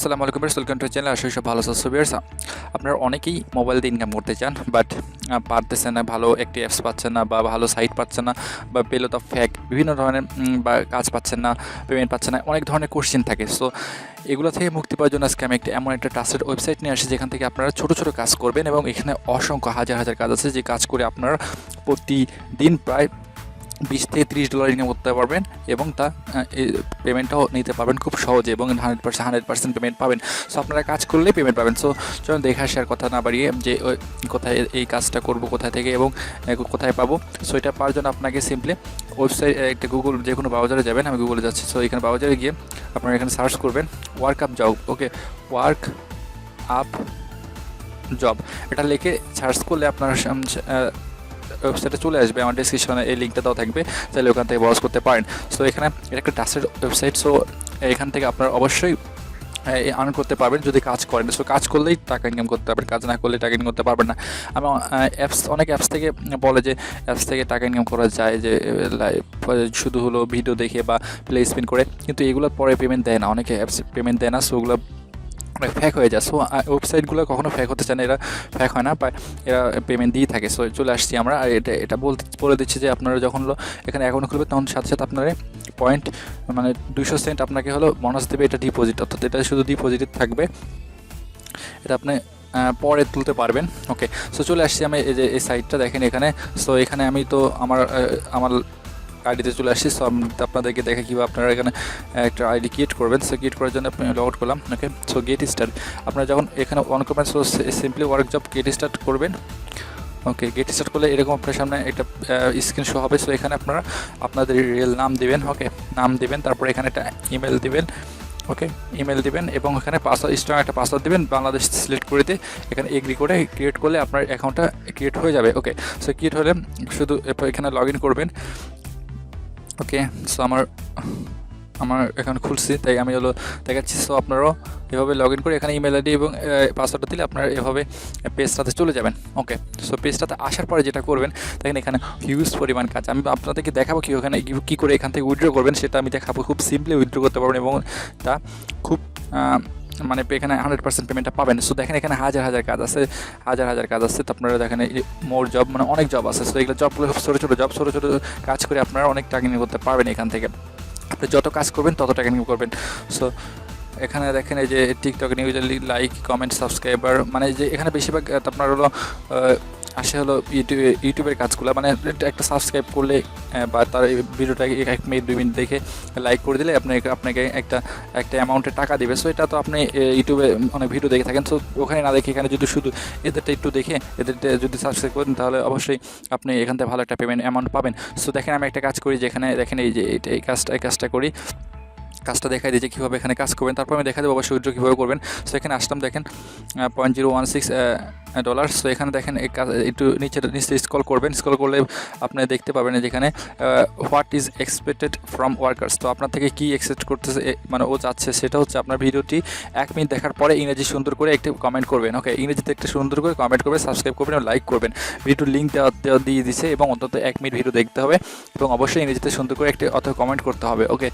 আসসালামু আলাইকুম viewers, welcome to channel. আশা করি সব ভালো আছেন। ভিউয়ার্স, আপনারা অনেকেই মোবাইল দিয়ে ইনকাম করতে চান, বাট পারতেছেন না, ভালো একটি অ্যাপস পাচ্ছেন না বা ভালো সাইট পাচ্ছেন না, বা পেলো তো ফেক বিভিন্ন ধরনের বা কাজ পাচ্ছেন না, পেমেন্ট পাচ্ছেন না, অনেক ধরনের কোশ্চেন থাকে। সো এগুলো থেকে মুক্তি পাওয়ার জন্য আজকে আমি এমন একটা ট্রাস্টেড ওয়েবসাইট নিয়ে আসি যেখান থেকে আপনারা ছোটো ছোটো কাজ করবেন, এবং এখানে অসংখ্য হাজার হাজার কাজ আছে যে কাজ করে আপনারা প্রতিদিন প্রায় $20 থেকে $30 ইনকাম করতে পারবেন, এবং তা পেমেন্টটাও নিতে পারবেন খুব সহজে, এবং 100% পেমেন্ট পাবেন। সো আপনারা কাজ করলেই পেমেন্ট পাবেন। সো চলুন দেখে আসি, আর কথা না বাড়িয়ে, যে কোথায় এই কাজটা করব, কোথায় থেকে এবং কোথায় পাবো। সো এটা পাওয়ার জন্য আপনাকে সিম্পলি ওয়েবসাইট একটা গুগল যে কোনো ব্রাউজারে যাবেন। আমি গুগলে যাচ্ছি। সো এখানে ব্রাউজারে গিয়ে আপনারা এখানে সার্চ করবেন ওয়ার্ক আপ জব। ওকে, ওয়ার্ক আপ জব এটা লিখে সার্চ করলে আপনার ওয়েবসাইটে চলে আসবে। আমার ডিসক্রিপশনে এই লিঙ্কটা দেওয়া থাকবে, তাহলে ওখান থেকে ব্রাউজ করতে পারেন। সো এখানে এটা একটা ট্রাস্টেড ওয়েবসাইট। সো এখান থেকে আপনারা অবশ্যই আর্ন করতে পারবেন যদি কাজ করেন। সো কাজ করলেই টাকা ইনকাম করতে পারবেন, কাজ না করলে টাকা ইনকাম করতে পারবেন না। আমি অনেক অ্যাপস থেকে বলে যে অ্যাপস থেকে টাকা ইনকাম করা যায়, যে শুধু হলো ভিডিও দেখে বা প্লে স্পিন করে, কিন্তু এগুলো পরে পেমেন্ট দেয় না, অনেকে অ্যাপস পেমেন্ট দেয় না। সো ওগুলো ফ্যাক হয়ে যায়। সো ওয়েবসাইটগুলো কখনো ফ্যাক হতে চায় না, এরা ফ্যাক হয় না, বা এরা পেমেন্ট দিয়ে থাকে। সো চলে আসছি আমরা, আর এটা বলে দিচ্ছি যে আপনারা যখন হলো এখানে অ্যাকাউন্ট খুলবে, তখন সাথে সাথে আপনারা পয়েন্ট মানে 200 সেন্ট আপনাকে হলো বোনাস দেবে। এটা ডিপোজিট, অর্থাৎ এটা শুধু ডিপোজিটে থাকবে, এটা আপনি পরে তুলতে পারবেন। ওকে, সো চলে আসছি আমি এই সাইটটা দেখেন এখানে। সো এখানে আমি তো আমার আইডিতে চলে আসছি। সো আপনাদেরকে দেখে কীভাবে আপনারা এখানে একটা আইডি ক্রিয়েট করবেন। সো ক্রিয়েট করার জন্য আপনি লগ আউট করলাম। ওকে, সো গেট স্টার্ট আপনারা যখন এখানে অন করবেন, so simply work job get start করবেন। ওকে, গেট স্টার্ট করলে এরকম আপনার সামনে একটা স্ক্রিন শো হবে। সো এখানে আপনারা আপনাদের রিয়েল নাম দিবেন। ওকে, নাম দিবেন, তারপরে এখানে একটা ইমেল দিবেন। ওকে, ইমেল দিবেন, এবং এখানে পাসওয়ার্ড স্ট্রং একটা পাসওয়ার্ড দিবেন, বাংলাদেশ সিলেক্ট করে দিয়ে এখানে এগ্রি করে ক্রিয়েট করলে আপনার অ্যাকাউন্টটা ক্রিয়েট হয়ে যাবে। ওকে, সো ক্রিয়েট হলে শুধু এখানে লগ ইন করবেন। ওকে, সো আমার এখানে খুলছি, তাই আমি হলো দেখাচ্ছি। সো আপনারাও এভাবে লগ ইন করে এখানে ইমেল আইডি এবং পাসওয়ার্ডটা দিলে আপনারা এভাবে পেজটাতে চলে যাবেন। ওকে, সো পেজটাতে আসার পরে যেটা করবেন, দেখেন এখানে হিউজ পরিমাণ কাজ। আমি আপনাদেরকে দেখাবো কি ওখানে কী করে এখান থেকে উইথড্র করবেন, সেটা আমি দেখাবো। খুব সিম্পলি উইথড্র করতে পারবেন, এবং তা খুব মানে এখানে 100% পেমেন্টটা পাবেন। সো দেখেন এখানে হাজার হাজার কাজ আছে, হাজার কাজ আছে। তো আপনারা দেখেন মোর জব, মানে অনেক জব আছে। সো এগুলো জবগুলো ছোটো ছোটো জব, ছোটো ছোটো কাজ করে আপনারা অনেক টাকা ইনকাম করতে পারবেন এখান থেকে। আপনি যত কাজ করবেন তত টাকা ইনকাম করবেন। সো এখানে দেখেন এই যে টিকটক নিউজলি লাইক কমেন্ট সাবস্ক্রাইবার, মানে যে এখানে বেশিরভাগ আপনার হলো আসে হলো ইউটিউবের কাজগুলো, মানে একটা সাবস্ক্রাইব করলে বা তার ভিডিওটা 1 মিনিট 2 মিনিট দেখে লাইক করে দিলে আপনাকে একটা অ্যামাউন্টের টাকা দেবে। সো এটা তো আপনি ইউটিউবে অনেক ভিডিও দেখে থাকেন। সো ওখানে না দেখে এখানে যদি শুধু এদেরটা একটু দেখে এদেরটা যদি সাবস্ক্রাইব করেন, তাহলে অবশ্যই আপনি এখান থেকে ভালো একটা পেমেন্ট অ্যামাউন্ট পাবেন। সো দেখেন আমি একটা কাজ করি, যেখানে দেখেন এই যে এই কাজটা করি, কাজটা দেখাই দিয়েছে কীভাবে এখানে কাজ করবেন, তারপর আমি দেখা দেবো অবশ্যই উইথড্র কীভাবে করবেন। সো এখানে আসলাম, দেখেন $0.016। সো এখানে দেখেন এই কাজ একটু নিচে স্ক্রল করবেন। স্ক্রল করলে আপনি দেখতে পাবেন যেখানে what is expected from workers. তো আপনার থেকে কী এক্সপেক্ট করতেছে, মানে ও চাচ্ছে, সেটা হচ্ছে আপনার ভিডিওটি 1 মিনিট দেখার পরে ইংরেজি সুন্দর করে একটি কমেন্ট করবেন। ওকে, ইংরেজিতে একটা সুন্দর করে কমেন্ট করবেন, সাবস্ক্রাইব করবেন এবং লাইক করবেন। ভিডিওর লিঙ্ক দেওয়া দিয়ে দিচ্ছে, এবং অন্তত 1 মিনিট ভিডিও দেখতে হবে, এবং অবশ্যই ইংরেজিতে সুন্দর করে একটি কমেন্ট করতে হবে। ওকে,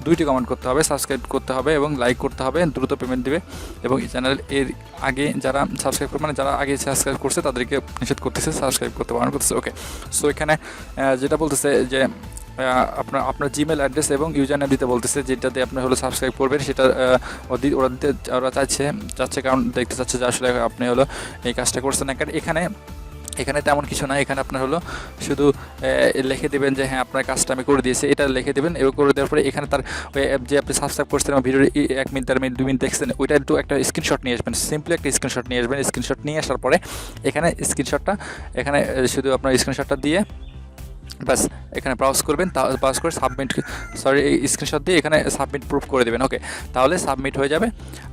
2টি কমেন্ট করতে হবে, সাবস্ক্রাইব করতে হবে এবং লাইক করতে হবে, দ্রুত পেমেন্ট দেবে। এবং এই চ্যানেল এর আগে যারা সাবস্ক্রাইব করবে, মানে যারা আগে সাবস্ক্রাইব করছে তাদেরকে নিষেধ করতেছে, সাবস্ক্রাইব করতে বারণ করতেছে। ওকে, সো এখানে যেটা বলতেছে যে আপনার জিমেল অ্যাড্রেস এবং ইউজার নেম দিতে বলতেছে, যেটাতে আপনি হলো সাবস্ক্রাইব করবেন। সেটা ওরা চাচ্ছে, কারণ দেখতে চাচ্ছে যে আসলে আপনি হলো এই কাজটা করছেন না। কারণ এখানে তেমন কিছু না, এখানে আপনার হলো শুধু লিখে দেবেন যে হ্যাঁ আপনার কাজটা আমি করে দিয়েছি, এটা লিখে দেবেন। এবং করে দেওয়ার পরে এখানে তার যে আপনি সাবস্ক্রাইব করছেন এবং ভিডিও 1 মিনিট 4 মিনিট 2 মিনিট দেখছেন, ওইটা একটু একটা স্ক্রিনশট নিয়ে আসবেন। সিম্পলি একটা স্ক্রিনশট নিয়ে আসবেন। স্ক্রিনশট নিয়ে আসার পরে এখানে স্ক্রিনশটটা এখানে শুধু আপনার স্ক্রিনশটটা দিয়ে বাস এখানে ব্রাউজ করবেন। ব্রাউজ করে এই স্ক্রিনশট দিয়ে এখানে সাবমিট প্রুফ করে দেবেন। ওকে, তাহলে সাবমিট হয়ে যাবে।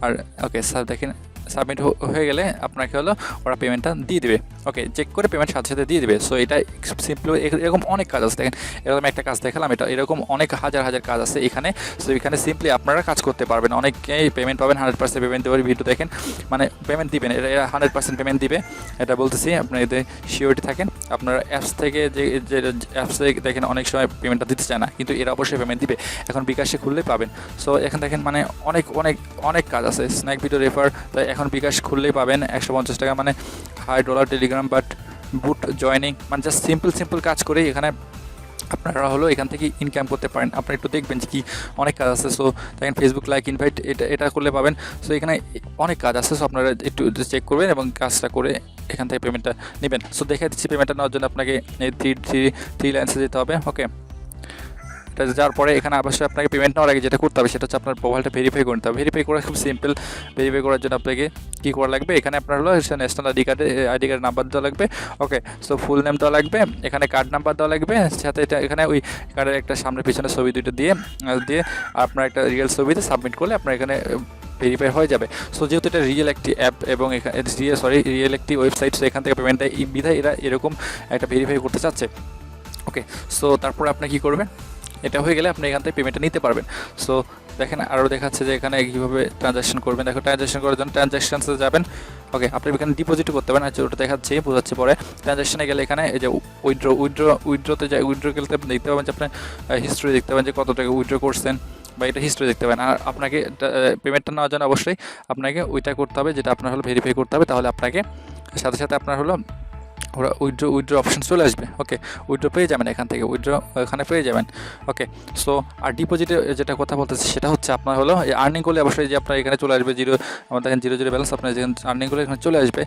আর ওকে, দেখেন সাবমিট হয়ে গেলে আপনাকে হলো ওরা পেমেন্টটা দিয়ে দেবে। ওকে, চেক করে পেমেন্ট সাথে সাথে দিয়ে দিবে। সো এটা সিম্পলি এরকম অনেক কাজ আছে। দেখেন এরকম একটা কাজ দেখালাম, এটা এরকম অনেক হাজার হাজার কাজ আছে এখানে। সো এখানে সিম্পলি আপনারা কাজ করতে পারবেন, অনেকেই পেমেন্ট পাবেন, 100% পেমেন্ট দেওয়ার ভিডিও দেখেন, মানে পেমেন্ট দিবেন, এটা 100% পেমেন্ট দিবে, এটা বলতেছি। আপনার এতে শিওরিটি থাকেন। আপনার অ্যাপস থেকে যে অ্যাপস থেকে দেখেন অনেক সময় পেমেন্টটা দিতে চায় না, কিন্তু এরা অবশ্যই পেমেন্ট দিবে। এখন বিকাশে খুললেই পাবেন। সো এখানে দেখেন মানে অনেক অনেক অনেক কাজ আছে। স্ন্যাক ভিডিও রেফার, তাই এখন বিকাশ খুললেই পাবেন 150 টাকা, মানে $5 টেলিগ্রাম বাট বুট জয়নিং, মানে জাস্ট সিম্পল কাজ করে এখানে আপনারা হলো এখান থেকে ইনকাম করতে পারেন। আপনারা একটু দেখবেন যে কি অনেক কাজ আছে। সো দেখেন ফেসবুক লাইক ইনভাইট, এটা করলে পাবেন। সো এখানে অনেক কাজ আছে। সো আপনারা একটু চেক করবেন এবং কাজটা করে এখান থেকে পেমেন্টটা নেবেন। সো দেখে দিচ্ছি পেমেন্টটা নেওয়ার জন্য আপনাকে এই থ্রি লাইন্সে যেতে হবে। ওকে, এটা যাওয়ার পরে এখানে অবশ্যই আপনাকে পেমেন্ট নেওয়ার আগে যেটা করতে হবে সেটা হচ্ছে আপনার প্রোফাইলটা ভেরিফাই করতে হবে। ভেরিফাই করা খুব সিম্পল। ভেরিফাই করার জন্য আপনাকে কী করা লাগবে, এখানে আপনার হলো ন্যাশনাল আইডি কার্ড নাম্বার দেওয়া লাগবে। ওকে, সো ফুল নেম দেওয়া লাগবে, এখানে কার্ড নাম্বার দেওয়া লাগবে, সাথে এটা এখানে ওই কার্ডের একটা সামনে পিছনে ছবি দুটো দিয়ে আপনার একটা রিয়েল ছবিতে সাবমিট করলে আপনার এখানে ভেরিফাই হয়ে যাবে। সো যেহেতু এটা রিয়েল একটি অ্যাপ এবং রিয়েল একটি ওয়েবসাইট, সো এখান থেকে পেমেন্ট দেয়, বিধায় এরা এরকম একটা ভেরিফাই করতে চাচ্ছে। ওকে, সো তারপরে আপনি কী করবেন, এটা হয়ে গেলে আপনি এখান থেকে পেমেন্টটা নিতে পারবেন। সো দেখেন আরও দেখাচ্ছে যে এখানে কীভাবে ট্রানজ্যাকশন করবেন। দেখো ট্রানজ্যাকশন করার জন্য ট্রানজ্যাকশনসে যাবেন। ওকে, আপনি এখানে ডিপোজিটও করতে পারেন। আচ্ছা, ওটা দেখাচ্ছি, বোঝাচ্ছি পরে। ট্রানজ্যাকশনে গেলে এখানে এই যে উইথড্রোতে উইথড্র গেলে দেখতে পাবেন যে আপনার হিস্ট্রি দেখতে পাবেন যে কত টাকা উইথড্র করছেন, বা এটা হিস্ট্রি দেখতে পাবেন। আর আপনাকে পেমেন্টটা নেওয়ার জন্য অবশ্যই আপনাকে ওইটা করতে হবে যেটা আপনার হলো ভেরিফাই করতে হবে, তাহলে আপনাকে সাথে সাথে আপনার হলো ওরা উইথড্র অপশন চলে আসবে। ওকে, উইথড্র পেয়ে যাবেন, এখান থেকে উইথড্র এখানে পেয়ে যাবেন। ওকে, সো আর ডিপোজিটে যেটা কথা বলতেছি সেটা হচ্ছে আপনার হলো আর্নিং করলে অবশ্যই যে আপনার এখানে চলে আসবে আমার দেখেন 0 ব্যালেন্স, আপনার যেখানে আর্নিং করলে এখানে চলে আসবে।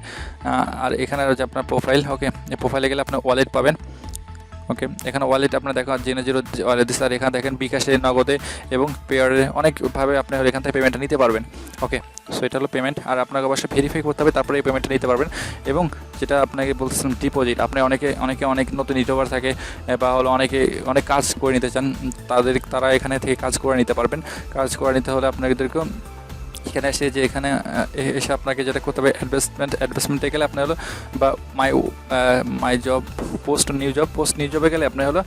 আর এখানে যে আপনার প্রোফাইল, ওকে, এই প্রোফাইলে গেলে আপনার ওয়ালেট পাবেন। ওকে, এখানে ওয়ালেট আপনার দেখা 0 ওয়ালেট দিচ্ছে, আর এখানে দেখেন বিকাশে, নগদে এবং পেয়ারে অনেকভাবে আপনি এখান থেকে পেমেন্টটা নিতে পারবেন। ওকে, সো এটা হলো পেমেন্ট, আর আপনাকে অবশ্যই ভেরিফাই করতে হবে, তারপরে এই পেমেন্টটা নিতে পারবেন। এবং যেটা আপনাকে বলছিলাম ডিপোজিট, আপনি অনেক নতুন ইউটিউবার থাকে বা হলো অনেক কাজ করে নিতে চান, তারা এখানে থেকে কাজ করে নিতে পারবেন। কাজ করে নিতে হলে আপনাদেরকেও এখানে এসে যে এখানে এসে আপনাকে যেটা করতে হবে অ্যাডভার্টাইজমেন্টে গেলে আপনার হলো, বা মাই জব পোস্ট নিউ জবে গেলে আপনার হলো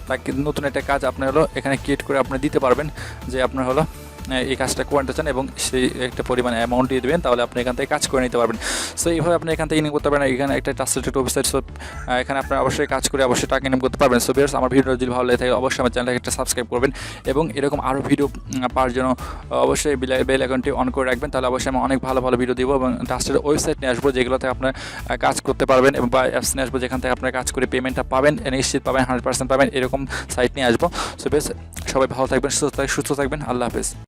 তাকে নতুন একটা কাজ আপনার হলো এখানে ক্রিয়েট করে আপনি দিতে পারবেন, যে আপনার হলো এই কাজটা করে নিতে চান এবং সেই একটা পরিমাণ অ্যামাউন্ট দিয়ে দেবেন, তাহলে আপনি এখান থেকে কাজ করে নিতে পারবেন। সো এইভাবে আপনি এখান থেকে ইনকাম করতে পারবেন। এখানে একটা ট্রাস্টেড ওয়েবসাইট, সো এখানে আপনার অবশ্যই কাজ করে অবশ্যই টাকা ইনকাম করতে পারবেন। সো ভিউয়ার্স, আমার ভিডিও যদি ভালো লাগে থাকে অবশ্যই আমার চ্যানেলটাকে একটা সাবস্ক্রাইব করবেন এবং এরকম আরও ভিডিও পাওয়ার জন্য অবশ্যই বেল আইকনটি অন করে রাখবেন, তাহলে অবশ্যই আমি অনেক ভালো ভিডিও দিব এবং ট্রাস্টেড ওয়েবসাইট নিয়ে আসবো যেগুলোতে আপনার কাজ করতে পারবেন, এবং বা অ্যাপস নিয়ে আসবো যেখান থেকে আপনার কাজ করে পেমেন্টটা পাবেন, নিশ্চিত পাবেন, 100% পাবেন, এরকম সাইট নিয়ে আসবো। সো বেশ, সবাই ভালো থাকবেন, সুস্থ থাকবেন, আল্লাহ হাফেজ।